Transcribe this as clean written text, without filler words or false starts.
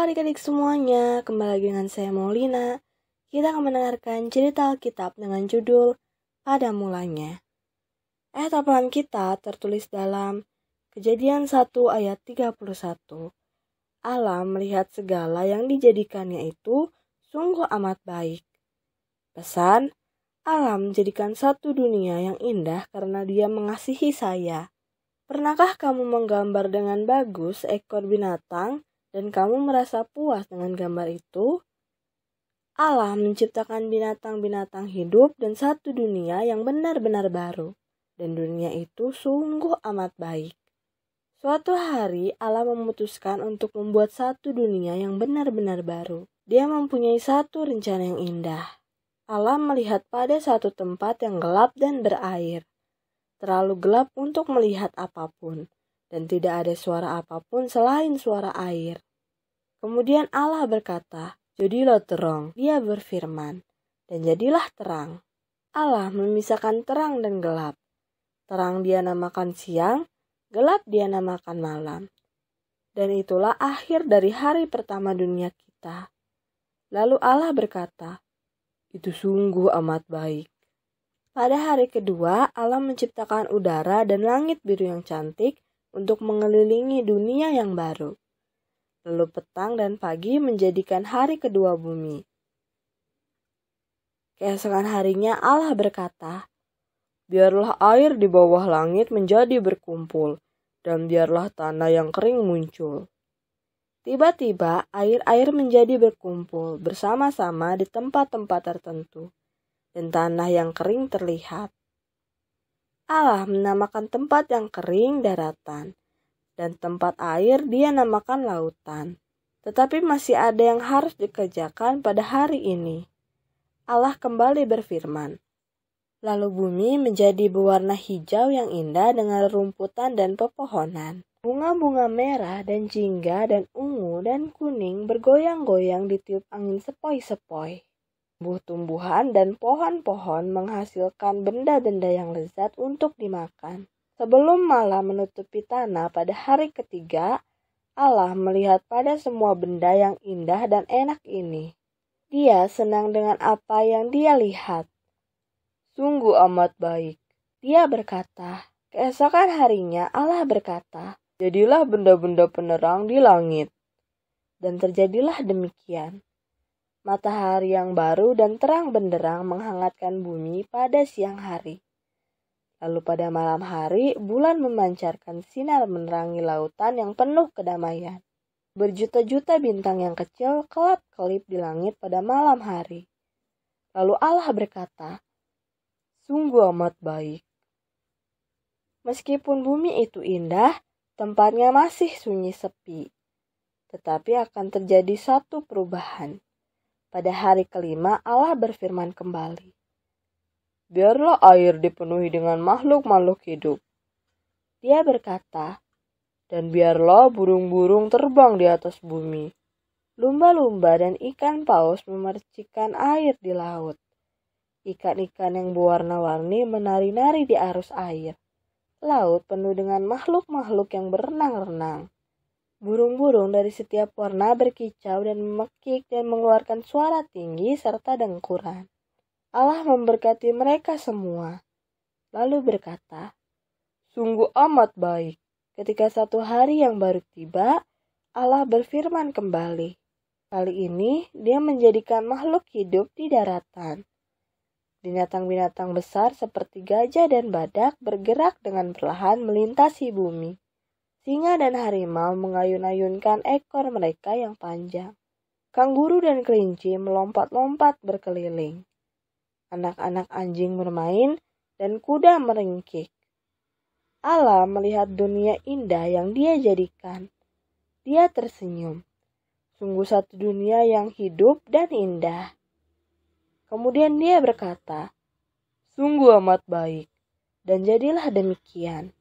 adik-adik semuanya, kembali lagi dengan saya Maulina. Kita akan mendengarkan cerita Alkitab dengan judul Pada Mulanya. Ayat hafalan kita tertulis dalam Kejadian 1 ayat 31. Allah melihat segala yang dijadikannya itu sungguh amat baik. Pesan, Allah menjadikan satu dunia yang indah karena Dia mengasihi saya. Pernahkah kamu menggambar dengan bagus ekor binatang dan kamu merasa puas dengan gambar itu? Allah menciptakan binatang-binatang hidup dan satu dunia yang benar-benar baru. Dan dunia itu sungguh amat baik. Suatu hari Allah memutuskan untuk membuat satu dunia yang benar-benar baru. Dia mempunyai satu rencana yang indah. Allah melihat pada satu tempat yang gelap dan berair. Terlalu gelap untuk melihat apapun. Dan tidak ada suara apapun selain suara air. Kemudian Allah berkata, "Jadilah terang." Dia berfirman, dan jadilah terang. Allah memisahkan terang dan gelap. Terang Dia namakan siang, gelap Dia namakan malam. Dan itulah akhir dari hari pertama dunia kita. Lalu Allah berkata, "Itu sungguh amat baik." Pada hari kedua, Allah menciptakan udara dan langit biru yang cantik untuk mengelilingi dunia yang baru. Lalu petang dan pagi menjadikan hari kedua bumi. Keesokan harinya Allah berkata, "Biarlah air di bawah langit menjadi berkumpul, dan biarlah tanah yang kering muncul." Tiba-tiba air-air menjadi berkumpul bersama-sama di tempat-tempat tertentu, dan tanah yang kering terlihat. Allah menamakan tempat yang kering daratan, dan tempat air Dia namakan lautan. Tetapi masih ada yang harus dikerjakan pada hari ini. Allah kembali berfirman, "Lalu bumi menjadi berwarna hijau yang indah dengan rumputan dan pepohonan. Bunga-bunga merah dan jingga dan ungu dan kuning bergoyang-goyang ditiup angin sepoi-sepoi. Tumbuh-tumbuhan dan pohon-pohon menghasilkan benda-benda yang lezat untuk dimakan." Sebelum malam menutupi tanah pada hari ketiga, Allah melihat pada semua benda yang indah dan enak ini. Dia senang dengan apa yang Dia lihat. Sungguh amat baik. Dia berkata, keesokan harinya Allah berkata, "Jadilah benda-benda penerang di langit." Dan terjadilah demikian. Matahari yang baru dan terang benderang menghangatkan bumi pada siang hari. Lalu pada malam hari, bulan memancarkan sinar menerangi lautan yang penuh kedamaian. Berjuta-juta bintang yang kecil kelap-kelip di langit pada malam hari. Lalu Allah berkata, "Sungguh amat baik." Meskipun bumi itu indah, tempatnya masih sunyi sepi. Tetapi akan terjadi satu perubahan. Pada hari kelima, Allah berfirman kembali, "Biarlah air dipenuhi dengan makhluk-makhluk hidup." Dia berkata, "Dan biarlah burung-burung terbang di atas bumi. Lumba-lumba dan ikan paus memercikan air di laut. Ikan-ikan yang berwarna-warni menari-nari di arus air. Laut penuh dengan makhluk-makhluk yang berenang-renang. Burung-burung dari setiap warna berkicau dan memekik dan mengeluarkan suara tinggi serta dengkuran." Allah memberkati mereka semua. Lalu berkata, "Sungguh amat baik." Ketika satu hari yang baru tiba, Allah berfirman kembali. Kali ini Dia menjadikan makhluk hidup di daratan. Binatang-binatang besar seperti gajah dan badak bergerak dengan perlahan melintasi bumi. Singa dan harimau mengayun-ayunkan ekor mereka yang panjang. Kanguru dan kelinci melompat-lompat berkeliling. Anak-anak anjing bermain, dan kuda meringkik. Allah melihat dunia indah yang Dia jadikan. Dia tersenyum. Sungguh satu dunia yang hidup dan indah. Kemudian Dia berkata, "Sungguh amat baik." Dan jadilah demikian.